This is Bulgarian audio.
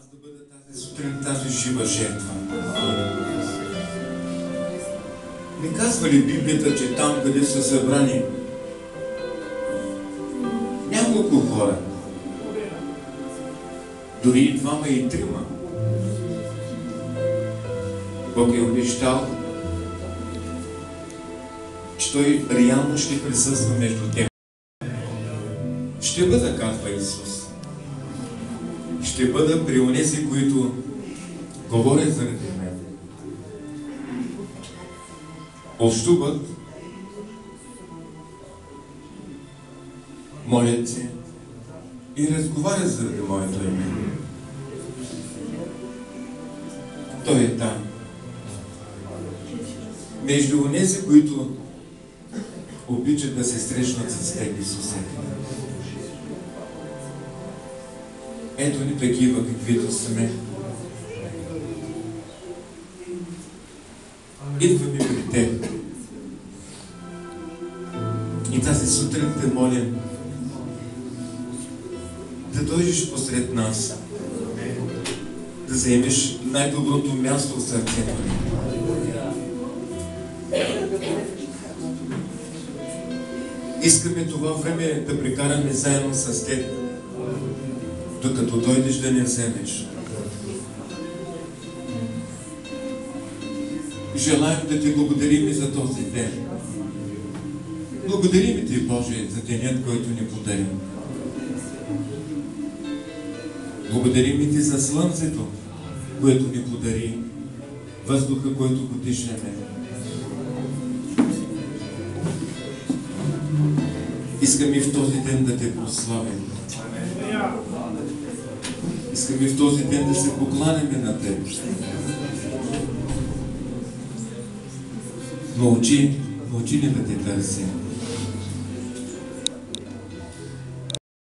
аз да бъда тази сутрин, тази жива жертва. Не казва ли Библията, че там, къде са събрани няколко хора, дори и двама и трима, Бог е обещал, че Той реално ще присъства между тях. Ще бъда, казва Исус. Ще бъда при онези, които говорят заради мен. Общуват, молят се и разговарят заради моето име. Той е там. Между онези, които обичат да се срещнат с Теб, Исусе. Ето ни такива, каквито сме. Идваме при Теб. И тази сутрин те молим да дойдеш посред нас, да заемеш най-доброто място в сърцето ни. Искаме това време да прекараме заедно с Теб, докато дойдеш да не вземеш. Желаем да Ти благодарим и за този ден. Благодарим Ти, Боже, за денят, който ни подари. Благодарим Ти за слънцето, което ни подари, въздуха, който го дишаме. Искаме в този ден да Те прославим. Искаме в този ден да се покланяме на Теб. Научи ни да Те търсим.